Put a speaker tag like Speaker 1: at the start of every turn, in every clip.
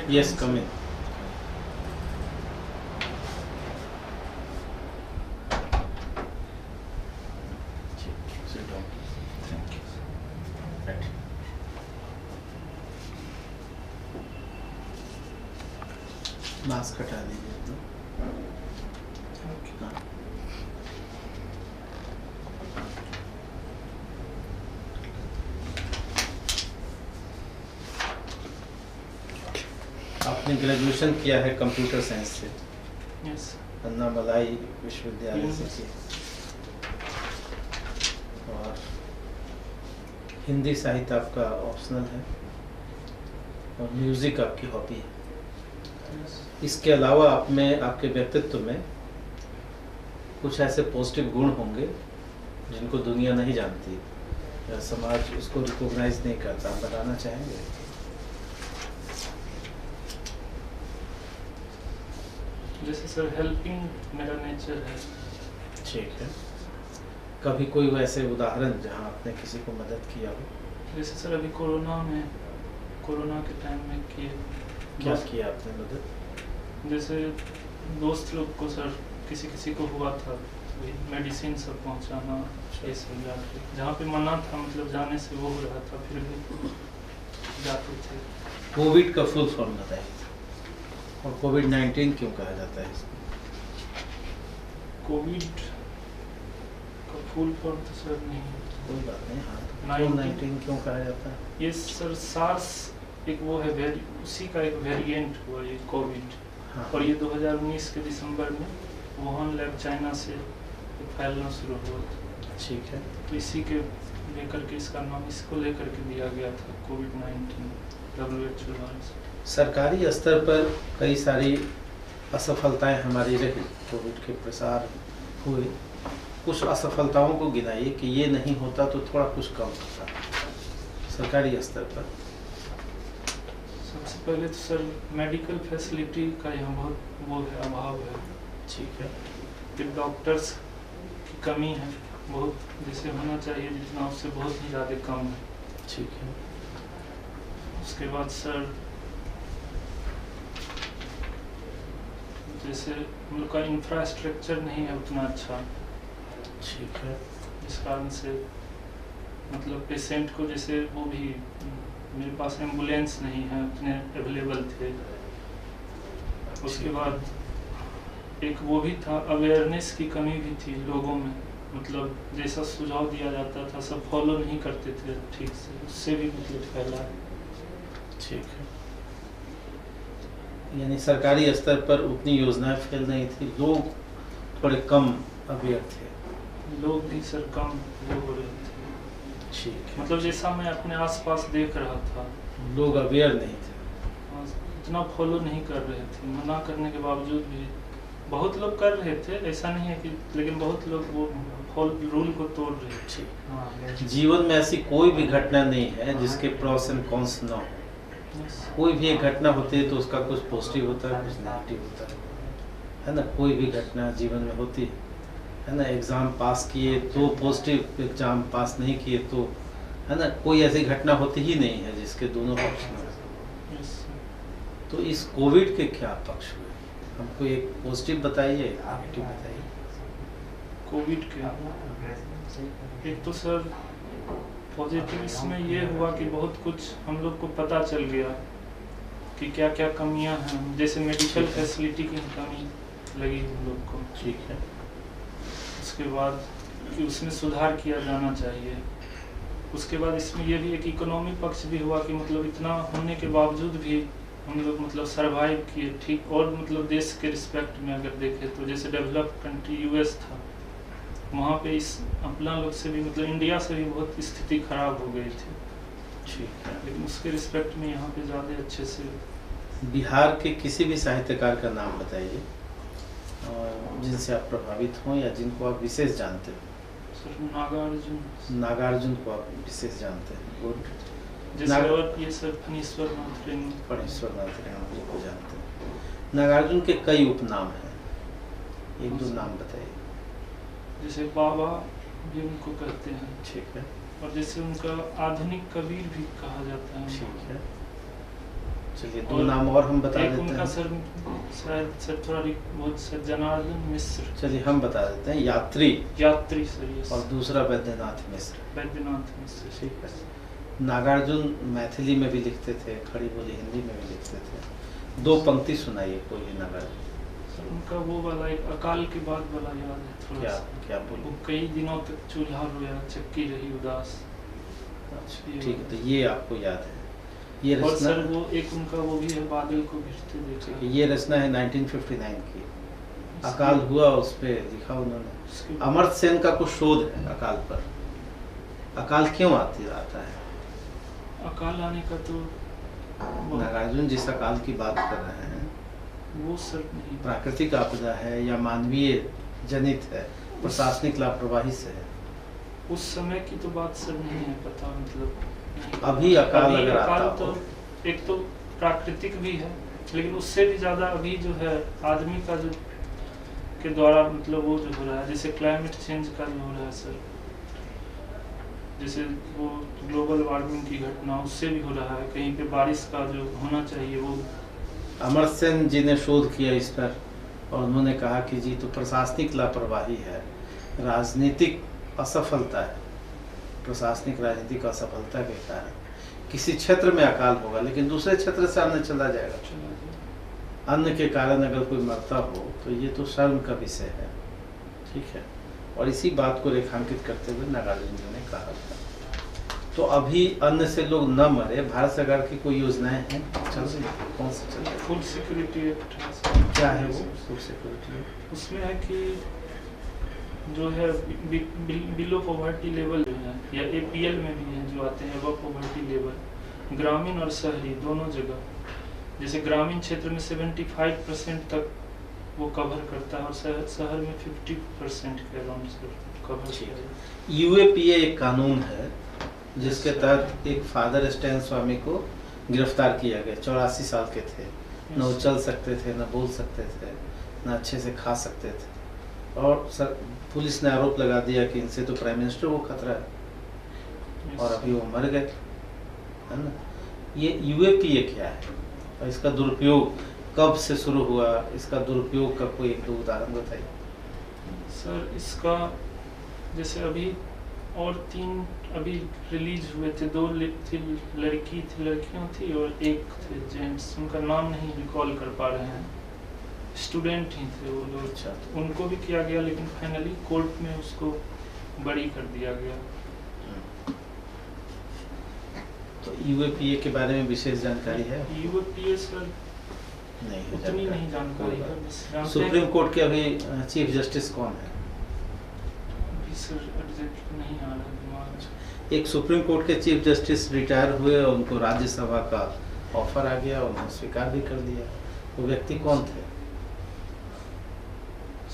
Speaker 1: Yes, come in. Sit down. Thank you. Right. Mask हटा दीजिए अपना। हाँ। आपने ग्रेजुएशन किया है कंप्यूटर साइंस से?
Speaker 2: यस।
Speaker 1: अन्नामलाई विश्वविद्यालय से किया, और हिंदी साहित्य आपका ऑप्शनल है, और म्यूजिक आपकी हॉबी है। इसके अलावा आप में, आपके व्यक्तित्व में कुछ ऐसे पॉजिटिव गुण होंगे जिनको दुनिया नहीं जानती या समाज उसको रिकॉग्नाइज नहीं करता, आप बताना चाहेंगे?
Speaker 2: जैसे सर हेल्पिंग मेरा नेचर है।
Speaker 1: ठीक है। कभी कोई वैसे उदाहरण जहां आपने किसी को मदद किया हो?
Speaker 2: जैसे सर अभी कोरोना के टाइम में किए।
Speaker 1: क्या किया आपने मदद?
Speaker 2: जैसे दोस्त लोग को सर किसी को हुआ था, मेडिसिन सब पहुंचाना, ये सब जाके जहाँ पे मना था, मतलब जाने से वो हो रहा था, फिर भी जाते थे।
Speaker 1: कोविड का फुल फॉर्म बताइए, और कोविड-19 क्यों कहा जाता है इसको?
Speaker 2: कोविड का फुल फॉर्म तो सर नहीं,
Speaker 1: कोई बात नहीं। हाँ, तो
Speaker 2: 19
Speaker 1: क्यों कहा जाता है?
Speaker 2: ये सर सार्स एक वो है, उसी का एक वेरिएंट हुआ ये कोविड।
Speaker 1: हाँ।
Speaker 2: और ये 2019 के दिसंबर में वुहान लैब चाइना से फैलना शुरू हुआ था।
Speaker 1: ठीक है।
Speaker 2: तो इसी के लेकर के इसका नाम इसको लेकर के दिया गया था, कोविड-19 WHO द्वारा से।
Speaker 1: सरकारी स्तर पर कई सारी असफलताएं हमारी रही, कोविड के प्रसार हुए। कुछ असफलताओं को गिनाइए कि ये नहीं होता तो थोड़ा कुछ कम होता सरकारी स्तर पर।
Speaker 2: सबसे पहले तो सर मेडिकल फैसिलिटी का यहाँ बहुत वो है, अभाव है।
Speaker 1: ठीक है।
Speaker 2: फिर डॉक्टर्स की कमी है बहुत, जिसे होना चाहिए जितना उससे बहुत ही ज़्यादा कम है।
Speaker 1: ठीक है।
Speaker 2: उसके बाद सर जैसे हम लोग का इंफ्रास्ट्रक्चर नहीं है उतना अच्छा।
Speaker 1: ठीक है।
Speaker 2: इस कारण से मतलब पेशेंट को जैसे वो भी, मेरे पास एम्बुलेंस नहीं है उतने अवेलेबल थे। उसके बाद एक वो भी था, अवेयरनेस की कमी भी थी लोगों में, मतलब जैसा सुझाव दिया जाता था सब फॉलो नहीं करते थे ठीक से, उससे भी मतलब फैला।
Speaker 1: ठीक है। यानी सरकारी स्तर पर उतनी योजनाएं फैल नहीं थी, लोग थोड़े कम अवेयर थे।
Speaker 2: लोग भी सर कम वो हो रहे थे।
Speaker 1: ठीक है।
Speaker 2: मतलब जैसा मैं अपने आसपास देख रहा था,
Speaker 1: लोग अवेयर नहीं थे,
Speaker 2: इतना फॉलो नहीं कर रहे थे। मना करने के बावजूद भी बहुत लोग कर रहे थे, ऐसा नहीं है कि, लेकिन बहुत लोग वो रूल को तोड़ रहे थे। हाँ।
Speaker 1: जीवन में ऐसी कोई भी घटना नहीं है जिसके प्रॉस एंड कॉन्स ना हो। कोई भी एक घटना होती है तो उसका कुछ पॉजिटिव होता है, कुछ नेगेटिव होता है ना। कोई भी घटना जीवन में होती है ना। एग्ज़ाम पास किए तो पॉजिटिव, एग्ज़ाम पास नहीं किए तो, है ना, कोई ऐसी घटना होती ही नहीं है जिसके दोनों पक्ष में। तो इस कोविड के क्या पक्ष हुए? हमको एक पॉजिटिव बताइए, एक नेगेटिव बताइए।
Speaker 2: कोविड के एक तो सर पॉजिटिव इसमें ये हुआ कि बहुत कुछ हम लोग को पता चल गया कि क्या क्या कमियां हैं, जैसे मेडिकल फैसिलिटी की कमी लगी हम लोग को।
Speaker 1: ठीक है।
Speaker 2: उसके बाद कि उसमें सुधार किया जाना चाहिए। उसके बाद इसमें ये भी एक इकोनॉमी पक्ष भी हुआ कि मतलब इतना होने के बावजूद भी हम लोग मतलब सरवाइव किए ठीक। और मतलब देश के रिस्पेक्ट में अगर देखें तो जैसे डेवलप्ड कंट्री यूएस था, वहाँ पे इस अपना लोग से भी मतलब इंडिया से भी बहुत स्थिति खराब हो गई थी।
Speaker 1: ठीक है।
Speaker 2: लेकिन उसके रिस्पेक्ट में यहाँ पे ज़्यादा अच्छे से।
Speaker 1: बिहार के किसी भी साहित्यकार का नाम बताइए और जिनसे आप प्रभावित हों या जिनको आप विशेष जानते हो।
Speaker 2: सर नागार्जुन।
Speaker 1: नागार्जुन को आप विशेष जानते हैं? गुड।
Speaker 2: जैसे और ये सर फणीश्वर नाथ रेणु।
Speaker 1: फणीश्वर नाथ रेणु जी को जानते हैं। नागार्जुन के कई उपनाम हैं, एक दो नाम बताइए।
Speaker 2: जैसे बाबा भी उनको कहते हैं।
Speaker 1: ठीक है।
Speaker 2: और जैसे उनका आधुनिक कबीर भी कहा जाता है।
Speaker 1: ठीक है। चलिए 2 नाम और हम बता
Speaker 2: एक
Speaker 1: देते
Speaker 2: उनका
Speaker 1: हैं।
Speaker 2: सर शायद सर थोड़ा बहुत सर जनार्दन मिश्र,
Speaker 1: चलिए हम बता देते हैं, यात्री
Speaker 2: यात्री सर, यस,
Speaker 1: और दूसरा वैद्यनाथ मिश्र।
Speaker 2: वैद्यनाथ मिश्र।
Speaker 1: ठीक है। नागार्जुन मैथिली में भी लिखते थे, खड़ी बोली हिंदी में भी लिखते थे। 2 पंक्ति सुनाइए कोई भी नागार्जुन।
Speaker 2: सर उनका वो वाला एक अकाल के बाद वाला याद है थोड़ा
Speaker 1: क्या
Speaker 2: सा।
Speaker 1: क्या बोलूं?
Speaker 2: वो कई दिनों तक चूल्हा रोया, चक्की रही उदास।
Speaker 1: अच्छा
Speaker 2: ये
Speaker 1: ठीक है, तो ये आपको याद है। ये
Speaker 2: और
Speaker 1: रचना,
Speaker 2: सर वो एक उनका वो भी है, बादल को गिरते देखा।
Speaker 1: ये रचना है 1959 की। अकाल हुआ उस पे लिखा उन्होंने।
Speaker 2: उसके
Speaker 1: अमर्त्य सेन का कुछ शोध है अकाल पर। अकाल क्यों आता है?
Speaker 2: अकाल आने का तो वो-
Speaker 1: नागार्जुन जिस अकाल की बात कर रहे हैं,
Speaker 2: वो सर नहीं,
Speaker 1: प्राकृतिक आपदा है या मानवीय जनित है, प्रशासनिक लापरवाही से है?
Speaker 2: उस समय की तो बात सर नहीं है पता, मतलब नहीं।
Speaker 1: अभी अकाल
Speaker 2: अभी
Speaker 1: अगर
Speaker 2: अकाल
Speaker 1: आता
Speaker 2: तो
Speaker 1: हो,
Speaker 2: एक तो प्राकृतिक भी है, लेकिन उससे भी ज्यादा अभी जो है आदमी का जो के द्वारा मतलब वो जो हो रहा है, जैसे क्लाइमेट चेंज का जो हो रहा है सर, जैसे वो ग्लोबल वार्मिंग की घटना उससे भी हो रहा है, कहीं पे बारिश का जो होना चाहिए वो।
Speaker 1: अमर्त्य सेन जी ने शोध किया इस पर और उन्होंने कहा कि जी तो प्रशासनिक लापरवाही है, राजनीतिक असफलता है। प्रशासनिक राजनीतिक असफलता के कारण किसी क्षेत्र में अकाल होगा, लेकिन दूसरे क्षेत्र से अन्न चला जाएगा। अन्न के कारण अगर कोई मरता हो तो ये तो शर्म का विषय है। ठीक है, और इसी बात को रेखांकित करते हुए नागार्जुन जी ने कहा था। तो अभी अन्न से लोग न मरे, भारत सरकार की कोई योजनाएं हैं चल रही है? कौन सी चल रही है?
Speaker 2: फूड सिक्योरिटी एक्ट
Speaker 1: क्या है वो फूड सिक्योरिटी?
Speaker 2: उसमें है कि जो है बिलो पॉवर्टी लेवल जो है, या एपीएल में भी है जो आते हैं अब पॉवर्टी लेवल, ग्रामीण और शहरी दोनों जगह। जैसे ग्रामीण क्षेत्र में 75% तक वो कवर करता है और शहर में 50% के अराउंड से कवर किया जाता है।
Speaker 1: यूएपीए एक कानून है जिसके तहत एक फादर स्टैन स्वामी को गिरफ्तार किया गया। 84 साल के थे, न वो चल सकते थे, न बोल सकते थे, न अच्छे से खा सकते थे, और सर पुलिस ने आरोप लगा दिया कि इनसे तो प्राइम मिनिस्टर को खतरा है, और अभी वो मर गए, है ना। ये यूएपीए क्या है और इसका दुरुपयोग कब से शुरू हुआ? इसका दुरुपयोग का कोई 1-2 उदाहरण बताइए।
Speaker 2: सर इसका जैसे अभी और 3 अभी रिलीज हुए थे, 2 लड़कियां थी और एक थे जेंट्स, उनका नाम नहीं रिकॉल कर पा रहे हैं, स्टूडेंट ही थे वो लोग।
Speaker 1: अच्छा,
Speaker 2: उनको भी किया गया, लेकिन फाइनली कोर्ट में उसको बरी कर दिया गया।
Speaker 1: तो यूएपीए के बारे में विशेष जानकारी है?
Speaker 2: यूपीए सर
Speaker 1: नहीं है
Speaker 2: उतनी
Speaker 1: जानकारी।
Speaker 2: नहीं जानकारी है, बस जानते हैं
Speaker 1: सुप्रीम कोर्ट के अभी चीफ जस्टिस कौन है?
Speaker 2: अभी सर एग्जैक्ट नहीं आ रहा दिमाग में।
Speaker 1: एक सुप्रीम कोर्ट के चीफ जस्टिस रिटायर हुए और उनको राज्यसभा का ऑफर आ गया, उन्होंने स्वीकार भी कर लिया। वो व्यक्ति कौन थे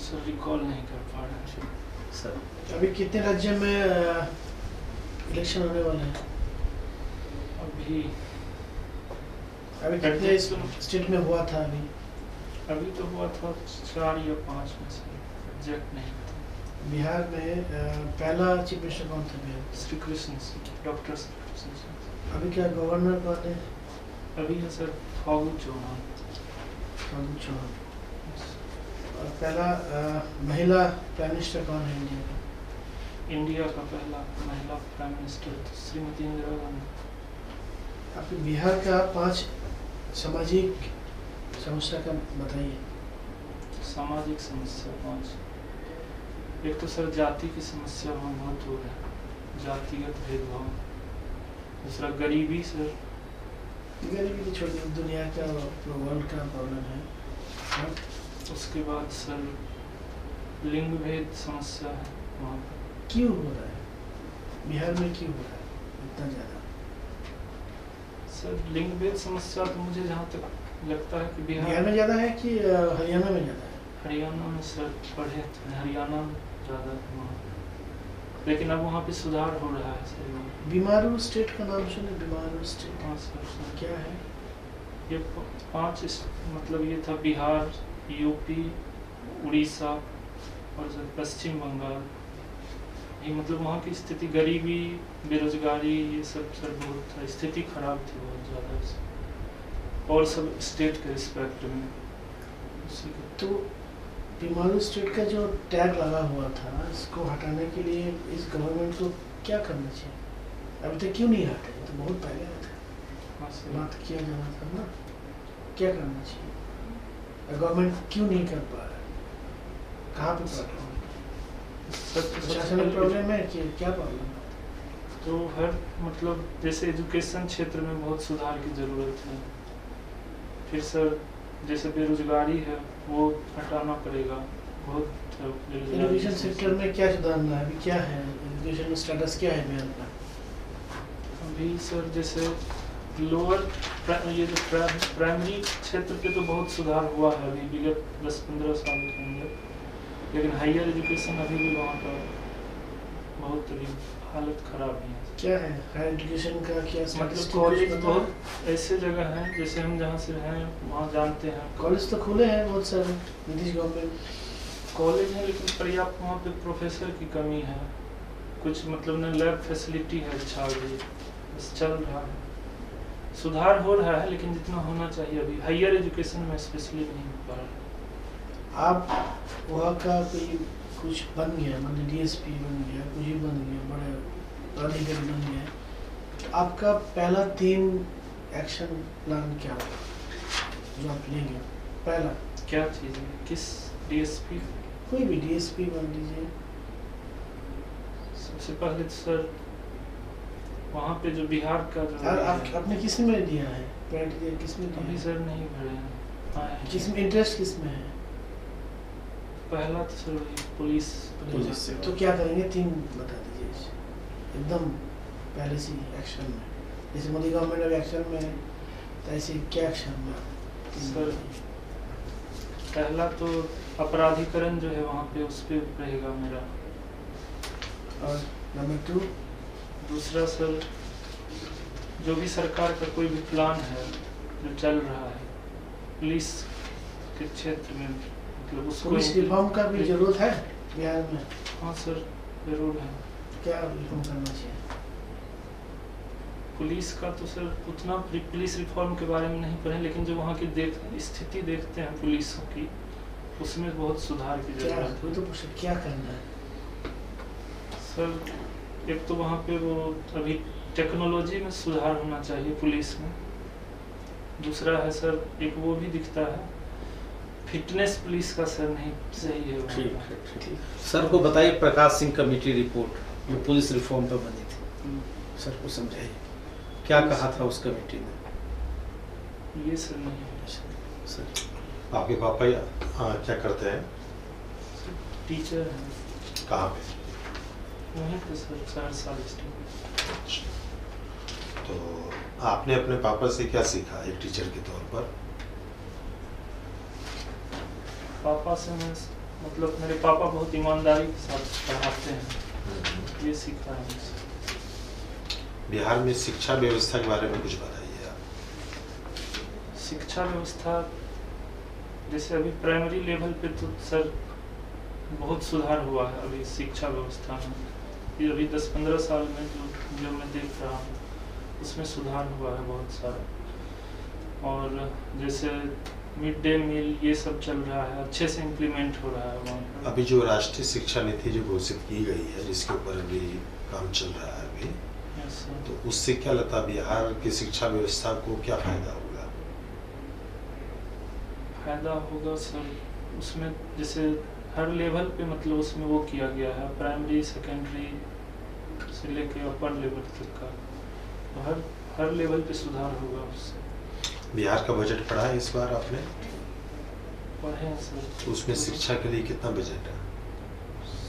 Speaker 2: सर? रिकॉल नहीं कर पा रहे हैं
Speaker 1: सर?
Speaker 3: अभी कितने राज्य में इलेक्शन होने वाले हैं?
Speaker 2: अभी।
Speaker 3: अभी कितने स्टेट में हुआ था?
Speaker 2: अभी तो हुआ था 4 या 5 में से, एग्जैक्ट नहीं पता।
Speaker 3: बिहार में पहला चीफ मिनिस्टर कौन था बिहार?
Speaker 2: श्री कृष्ण सिंह, डॉक्टर श्री कृष्ण सिंह।
Speaker 3: अभी क्या गवर्नर कौन है?
Speaker 2: अभी है सर फागू चौहान।
Speaker 3: फागू चौहान। और पहला महिला प्राइम मिनिस्टर कौन है इंडिया का?
Speaker 2: इंडिया का पहला महिला प्राइम मिनिस्टर श्रीमती इंदिरा गांधी।
Speaker 3: आपके बिहार का 5 सामाजिक समस्या का बताइए।
Speaker 2: सामाजिक समस्या 5। एक तो सर जाति की समस्या वहाँ बहुत हो रहा है, जातिगत भेदभाव। दूसरा गरीबी सर,
Speaker 3: गरीबी की छोटी दुनिया का वर्ल्ड का प्रॉब्लम है।
Speaker 2: उसके बाद सर लिंग भेद समस्या है वहाँ पर।
Speaker 3: क्यों हो रहा है बिहार में, क्यों हो रहा है इतना ज़्यादा?
Speaker 2: सर लिंग भेद समस्या तो मुझे जहाँ तक लगता है कि
Speaker 3: बिहार में ज़्यादा है कि हरियाणा में ज़्यादा है?
Speaker 2: हरियाणा में सर पढ़े थे, हरियाणा में ज़्यादा है वहाँ, लेकिन अब वहाँ पे सुधार हो रहा है सर।
Speaker 3: बीमारू स्टेट का नाम सुने? बीमारू स्टेट
Speaker 2: हाँ सर,
Speaker 3: क्या है?
Speaker 2: ये 5 मतलब ये था बिहार, यूपी, उड़ीसा और सर पश्चिम बंगाल। ये मतलब वहाँ की स्थिति, गरीबी, बेरोजगारी, ये सब सर बहुत था, स्थिति खराब थी बहुत ज़्यादा। और सब स्टेट के रिस्पेक्ट में उसी के।
Speaker 3: तो बीमारू स्टेट का जो टैग लगा हुआ था, इसको हटाने के लिए इस गवर्नमेंट को क्या करना चाहिए? अभी तक क्यों नहीं हटे? तो बहुत पहले
Speaker 2: हाँ सर।
Speaker 3: बात किया जाना था ना, क्या करना चाहिए? गवर्नमेंट क्यों नहीं कर पा रहा? कहाँ पे प्रॉब्लम है? प्रशासन में प्रॉब्लम है कि क्या प्रॉब्लम है?
Speaker 2: तो हर मतलब जैसे एजुकेशन क्षेत्र में बहुत सुधार की ज़रूरत है। फिर सर जैसे बेरोजगारी है वो हटाना पड़ेगा बहुत।
Speaker 3: एजुकेशन सेक्टर में क्या सुधारना है? अभी क्या है एजुकेशन स्टेटस, क्या है बिहार का?
Speaker 2: अभी सर जैसे लोअर ये जो प्राइमरी क्षेत्र पे तो बहुत सुधार हुआ है अभी विगत 10-15 साल के अंदर, लेकिन हायर एजुकेशन अभी भी वहाँ का बहुत अभी हालत खराब है।
Speaker 3: क्या है हायर एजुकेशन का? क्या
Speaker 2: मतलब कॉलेज बहुत ऐसे जगह हैं जैसे हम जहाँ से हैं वहाँ जानते हैं।
Speaker 3: कॉलेज तो खुले हैं बहुत सारे, नीतीश गवर्नमेंट
Speaker 2: कॉलेज है लेकिन पर्याप्त वहाँ पे प्रोफेसर की कमी है, कुछ मतलब न लैब फैसिलिटी है अच्छा, अभी बस चल रहा है, सुधार हो रहा है लेकिन जितना होना चाहिए अभी हायर एजुकेशन में स्पेशली नहीं हो पा रहा।
Speaker 3: आप वहाँ का कोई कुछ बन गया, मतलब डीएसपी बन गया, कुछ ही बन गया, बड़े पदाधिकारी बन गया, तो आपका पहला 3 एक्शन प्लान क्या होगा जो आप लेंगे? पहला
Speaker 2: क्या चीज़ है? किस डीएसपी?
Speaker 3: कोई भी डीएसपी मान लीजिए।
Speaker 2: सबसे पहले तो सर वहाँ पे जो बिहार का जो
Speaker 3: आपने किस में दिया है? पॉइंट दिया किस में दिया
Speaker 2: अभी
Speaker 3: है?
Speaker 2: सर नहीं भरे हैं।
Speaker 3: किसमें इंटरेस्ट किस में है?
Speaker 2: पहला तो सर वही पुलिस
Speaker 3: से। तो क्या करेंगे? 3 बता दीजिए एकदम पहले से एक्शन में। जैसे मोदी गवर्नमेंट अभी एक्शन में है, तो ऐसे क्या एक्शन में
Speaker 2: सर? पहला तो अपराधीकरण जो है वहाँ पे उस पर रहेगा मेरा।
Speaker 3: और नंबर 2?
Speaker 2: दूसरा सर जो भी सरकार का कोई भी प्लान है जो चल रहा है पुलिस के क्षेत्र में, मतलब उसको
Speaker 3: पुलिस रिफॉर्म का भी जरूरत है बिहार में।
Speaker 2: हाँ सर जरूर है।
Speaker 3: क्या रिफॉर्म करना चाहिए?
Speaker 2: पुलिस का तो सर उतना पुलिस रिफॉर्म के बारे में नहीं पढ़े, लेकिन जो वहाँ की स्थिति देखते हैं पुलिस की, उसमें बहुत सुधार की जरूरत है।
Speaker 3: तो क्या करना है
Speaker 2: सर? एक तो वहाँ पे वो अभी टेक्नोलॉजी में सुधार होना चाहिए पुलिस में। दूसरा है सर एक वो भी दिखता है फिटनेस पुलिस का सर नहीं सही है वहाँ का।
Speaker 1: ठीक। सर को बताइए प्रकाश सिंह कमेटी रिपोर्ट जो पुलिस रिफॉर्म पर बनी थी, सर को समझाइए क्या कहा था उस कमेटी ने?
Speaker 2: ये सर नहीं है।
Speaker 1: सर
Speaker 4: आपके पापा क्या करते हैं?
Speaker 2: टीचर है।
Speaker 4: कहाँ पे?
Speaker 2: वहीं पे सर सहरसा डिस्ट्रिक्ट।
Speaker 4: तो आपने अपने पापा से क्या सीखा एक टीचर के तौर पर?
Speaker 2: पापा से मैं मतलब मेरे पापा बहुत ईमानदारी के साथ पढ़ाते हैं, ये सीखा है मुझसे।
Speaker 4: बिहार में शिक्षा व्यवस्था के बारे में कुछ बताइए आप।
Speaker 2: शिक्षा व्यवस्था जैसे अभी प्राइमरी लेवल पे तो सर बहुत सुधार हुआ है अभी शिक्षा व्यवस्था में। ये अभी 10-15 साल में जो मैं देख रहा हूँ उसमें सुधार हुआ है बहुत सारा। और जैसे मिड डे मील ये सब चल रहा है, अच्छे से इम्प्लीमेंट हो रहा है वहाँ पर।
Speaker 4: अभी जो राष्ट्रीय शिक्षा नीति जो घोषित की गई है जिसके ऊपर अभी काम चल रहा है अभी,
Speaker 2: यस सर।
Speaker 4: तो उससे क्या लगता है बिहार की शिक्षा व्यवस्था को क्या फायदा होगा?
Speaker 2: फायदा होगा सर उसमें जैसे हर लेवल पे मतलब उसमें वो किया गया है, प्राइमरी सेकेंडरी से लेके अपर लेवल तक का, तो हर लेवल पे सुधार होगा उससे।
Speaker 4: बिहार का बजट पढ़ा है इस बार आपने?
Speaker 2: पढ़े हैं सर।
Speaker 4: तो उसमें शिक्षा के लिए कितना बजट है?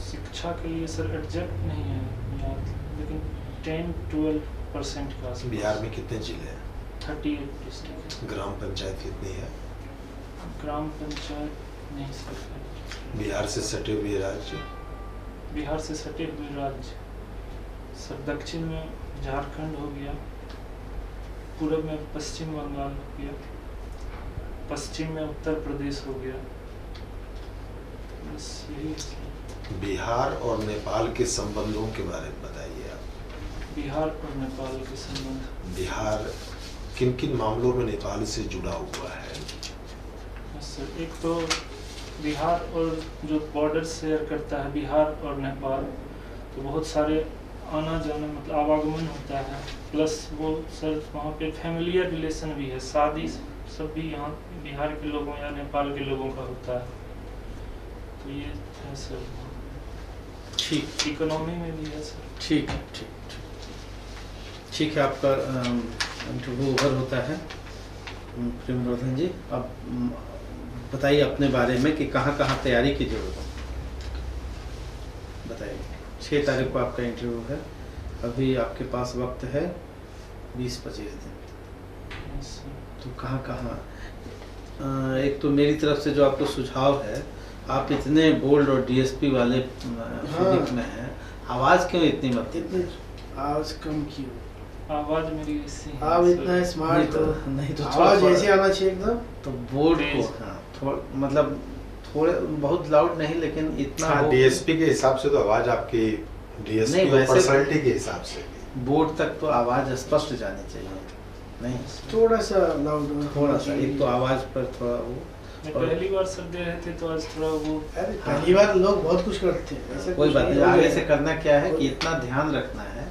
Speaker 2: शिक्षा के लिए सर एग्जैक्ट नहीं है याद, लेकिन 10-12% का आसपास।
Speaker 4: बिहार में कितने जिले हैं?
Speaker 2: 38 डिस्ट्रिक्ट।
Speaker 4: ग्राम पंचायत कितनी है?
Speaker 2: ग्राम पंचायत नहीं सर है।
Speaker 4: बिहार से सटे हुए राज्य?
Speaker 2: बिहार से सटे हुए राज्य सर दक्षिण में झारखंड हो गया, पूर्व में पश्चिम बंगाल हो गया, पश्चिम में उत्तर प्रदेश हो गया, बस यही है।
Speaker 4: बिहार और नेपाल के संबंधों के बारे में बताइए आप।
Speaker 2: बिहार और नेपाल के संबंध।
Speaker 4: बिहार किन किन मामलों में नेपाल से जुड़ा हुआ है?
Speaker 2: सर एक तो बिहार और जो बॉर्डर शेयर करता है बिहार और नेपाल, तो बहुत सारे आना जाना मतलब आवागमन होता है, प्लस वो सर वहाँ पे फैमिलियर रिलेशन भी है, शादी सब भी यहाँ बिहार के लोगों या नेपाल के लोगों का होता है। तो ये है सर,
Speaker 1: ठीक
Speaker 2: इकोनॉमी में भी है सर।
Speaker 1: ठीक है, ठीक है। आपका इंटरव्यू ओवर होता है प्रेमवर्धन जी। अब बताइए अपने बारे में कि कहाँ कहाँ तैयारी की जरूरत है, बताइए। 6 तारीख को आपका इंटरव्यू है, अभी आपके पास वक्त है 20-25 दिन, तो कहाँ कहाँ एक तो मेरी तरफ से जो आपको सुझाव है, आप इतने बोल्ड और डीएसपी वाले फिजिक में हैं, आवाज़ क्यों इतनी मत दीजिए?
Speaker 3: आवाज कम क्यों?
Speaker 2: आवाज मेरी ऐसी है
Speaker 3: आप
Speaker 2: सर।
Speaker 3: इतना स्मार्ट हो,
Speaker 1: नहीं तो
Speaker 3: आवाज ऐसी आना चाहिए एकदम।
Speaker 1: तो बोर्ड को
Speaker 2: तेज।
Speaker 1: हाँ मतलब थोड़े बहुत लाउड नहीं, लेकिन इतना
Speaker 4: हाँ,
Speaker 1: हो-
Speaker 4: डीएसपी के हिसाब से तो आवाज आपकी डीएसपी
Speaker 1: नहीं,
Speaker 4: और
Speaker 1: वैसे-
Speaker 4: पर्सनालिटी के हिसाब से भी।
Speaker 1: बोर्ड तक तो आवाज स्पष्ट जानी चाहिए। नहीं,
Speaker 3: थोड़ा सा लाउड,
Speaker 1: थोड़ा सा एक तो आवाज पर थोड़ा वो।
Speaker 2: मैं
Speaker 1: और-
Speaker 2: पहली बार सर दे रहे थे तो आज थोड़ा वो
Speaker 3: अरे पहली बार लोग बहुत कुछ करते हैं, ऐसा
Speaker 1: कोई
Speaker 3: कुछ
Speaker 1: बात नहीं,
Speaker 3: हो
Speaker 1: आगे
Speaker 3: गया।
Speaker 1: से करना क्या है कि इतना ध्यान रखना है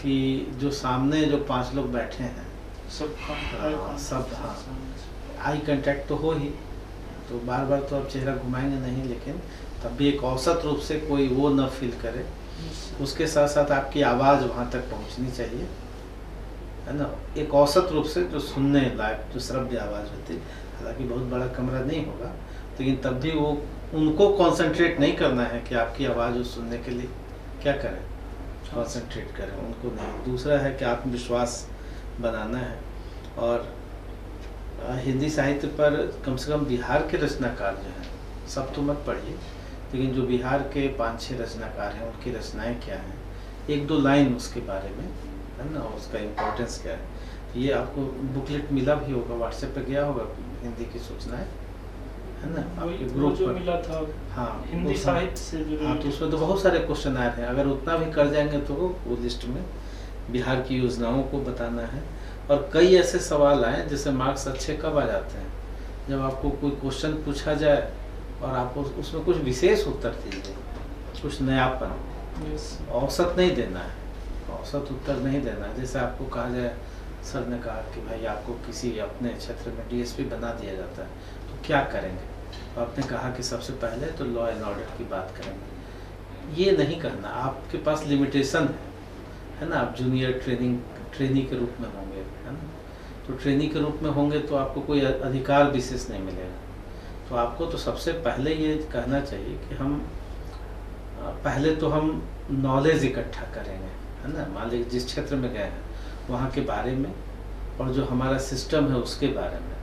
Speaker 1: कि जो सामने जो 5 लोग बैठे हैं,
Speaker 2: सब
Speaker 1: हाँ, सब, हाँ। आई कांटेक्ट तो हो ही, तो बार बार तो आप चेहरा घुमाएंगे नहीं, लेकिन तब भी एक औसत रूप से कोई वो न फील करे। उसके साथ साथ आपकी आवाज़ वहाँ तक पहुँचनी चाहिए, है ना, एक औसत रूप से जो सुनने लायक, जो श्रव्य आवाज़ होती है। हालांकि बहुत बड़ा कमरा नहीं होगा, लेकिन तब भी वो उनको कंसंट्रेट नहीं करना है कि आपकी आवाज़ वो सुनने के लिए क्या करें, कंसंट्रेट करें, उनको नहीं। दूसरा है कि आत्मविश्वास बनाना है। और हिंदी साहित्य पर कम से कम बिहार के रचनाकार जो हैं, सब तो मत पढ़िए, लेकिन जो बिहार के 5-6 रचनाकार हैं उनकी रचनाएं क्या हैं, 1-2 लाइन उसके बारे में, है ना, उसका इम्पोर्टेंस क्या है। ये आपको बुकलेट मिला भी होगा, व्हाट्सएप पे गया होगा हिंदी की सूचनाएं, है ना, आपके
Speaker 2: वो
Speaker 1: ग्रुप
Speaker 2: जो
Speaker 1: पर।
Speaker 2: मिला था
Speaker 1: हाँ,
Speaker 2: हिंदी
Speaker 1: वो
Speaker 2: साहित्य से
Speaker 1: हाँ, तो उसमें तो बहुत सारे क्वेश्चन आए हैं। अगर उतना भी कर जाएंगे तो वो लिस्ट में बिहार की योजनाओं को बताना है। और कई ऐसे सवाल आए जिससे मार्क्स अच्छे कब आ जाते हैं, जब आपको कोई क्वेश्चन पूछा जाए और आप उसमें कुछ विशेष उत्तर दीजिए, कुछ नयापन, औसत नहीं देना है, औसत उत्तर नहीं देना है। जैसे आपको कहा जाए, सर ने कहा कि भाई आपको किसी अपने क्षेत्र में डीएसपी बना दिया जाता है, तो क्या करेंगे? तो आपने कहा कि सबसे पहले तो लॉ एंड ऑर्डर की बात करेंगे। ये नहीं करना, आपके पास लिमिटेशन है ना, आप जूनियर ट्रेनी के रूप में होंगे, है ना, तो ट्रेनी के रूप में होंगे तो आपको कोई अधिकार विशेष नहीं मिलेगा। तो आपको तो सबसे पहले ये कहना चाहिए कि पहले तो हम नॉलेज इकट्ठा करेंगे, है ना, मान लीजिए जिस क्षेत्र में गए हैं वहाँ के बारे में, और जो हमारा सिस्टम है उसके बारे में,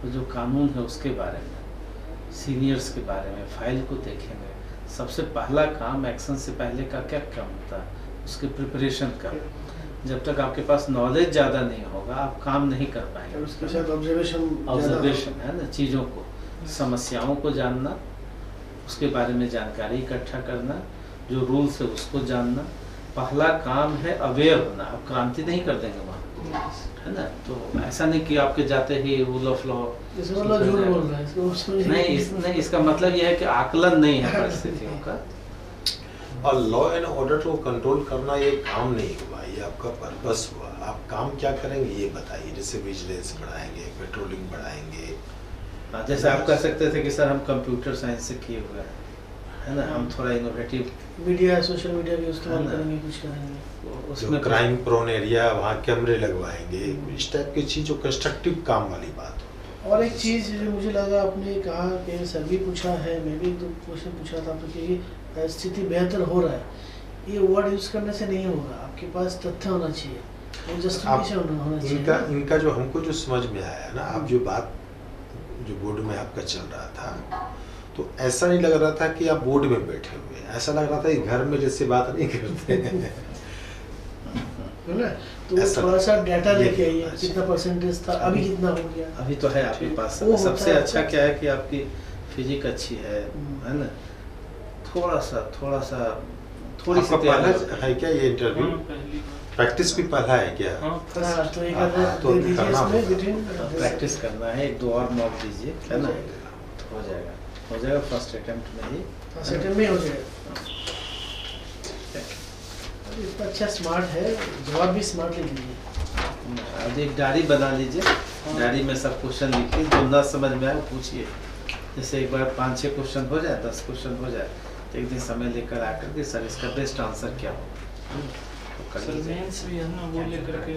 Speaker 1: और जो कानून है उसके बारे में, सीनियर्स के बारे में, फाइल को देखेंगे। सबसे पहला काम, एक्शन से पहले का क्या काम होता है, उसके प्रिपरेशन का। जब तक आपके पास नॉलेज ज़्यादा नहीं होगा आप काम नहीं कर पाएंगे।
Speaker 3: उसके साथ
Speaker 1: ऑब्जर्वेशन है ना, चीज़ों को, समस्याओं को जानना, उसके बारे में जानकारी इकट्ठा करना, जो रूल्स है उसको जानना। पहला काम है अवेयर होना। आप क्रांति नहीं कर देंगे वहाँ, है ना, तो ऐसा नहीं कि आपके जाते ही रूल ऑफ लॉ,
Speaker 3: झूठ बोल रहा है इसको
Speaker 1: नहीं, इसका मतलब यह है कि आकलन नहीं है परिस्थितियों का।
Speaker 4: और लॉ एंड ऑर्डर को कंट्रोल करना ये काम नहीं हुआ, ये आपका पर्पस हुआ। आप काम क्या करेंगे ये बताइए। जैसे विजिलेंस बढ़ाएंगे, पेट्रोलिंग बढ़ाएंगे।
Speaker 1: हाँ, जैसे आप कह सकते थे कि सर हम कंप्यूटर साइंस से किए हुए हैं, है ना, हम थोड़ा इनोवेटिव
Speaker 3: मीडिया, सोशल मीडिया भी इस्तेमाल करेंगे, कुछ करेंगे,
Speaker 4: जो
Speaker 1: उसमें
Speaker 4: क्राइम प्रोन एरिया वहाँ कैमरे लगवाएंगे, इस टाइप की चीज जो कंस्ट्रक्टिव काम वाली बात हो।
Speaker 3: और एक चीज़ जो मुझे लगा, आपने कहा कि सर भी पूछा है, मैं भी 2 क्वेश्चन पूछा था आपको कि स्थिति बेहतर हो रहा है। ये वर्ड यूज़ करने से नहीं होगा, आपके पास तथ्य होना चाहिए, और जस्टिफिकेशन होना चाहिए।
Speaker 4: इनका जो हमको जो समझ में आया ना, आप जो बात जो बोर्ड में आपका चल रहा था, तो ऐसा नहीं लग रहा था कि आप बोर्ड में बैठे हुए, ऐसा लग रहा था कि घर में जैसे बात नहीं करते हैं।
Speaker 3: है ना, तो
Speaker 4: ऐसा
Speaker 3: थोड़ा सा डाटा लेके आइए,
Speaker 4: अच्छा।
Speaker 3: कितना परसेंटेज था, अभी कितना हो गया।
Speaker 1: अभी तो है आपके पास।
Speaker 3: वो होता
Speaker 1: सबसे
Speaker 3: है
Speaker 1: अच्छा
Speaker 3: आपका-
Speaker 1: क्या है कि आपकी फिजिक अच्छी है ना, थोड़ा सा थोड़ी सी
Speaker 4: आपका
Speaker 1: तैयारी
Speaker 4: पहला है क्या ये इंटरव्यू? प्रैक्टिस भी पहला है क्या?
Speaker 2: हाँ
Speaker 3: हाँ,
Speaker 2: फर्स्ट
Speaker 3: तो एक
Speaker 4: हाँ,
Speaker 3: आध
Speaker 4: तो
Speaker 3: दे दीजिए
Speaker 4: करना
Speaker 3: इसमें
Speaker 4: होगा।
Speaker 3: between,
Speaker 1: प्रैक्टिस करना है, एक दो और मॉक दीजिए, है ना, तो हो जाएगा फर्स्ट अटेम्प्ट में ही।
Speaker 3: फर्स्ट अटेम्प्ट में हो जाएगा। अरे इतना अच्छा स्मार्ट है, जवाब भी स्मार्टली दीजिए।
Speaker 1: अब एक डायरी बना लीजिए, डायरी में सब क्वेश्चन लिखिए, जो ना समझ में आए वो पूछिए। जैसे एक बार 5-6 क्वेश्चन हो जाए, 10 क्वेश्चन हो जाए, तो एक दिन समय लेकर आकर के सर इसका बेस्ट आंसर क्या हो तो कर
Speaker 2: सर
Speaker 1: लीजिए।
Speaker 2: मेंस भी है ना, वो लेकर के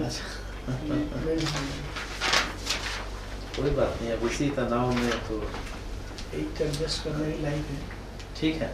Speaker 1: कोई बात नहीं, अब इसी तनाव में तो
Speaker 3: एक एडजस्ट करने की लाइफ है।
Speaker 1: ठीक है।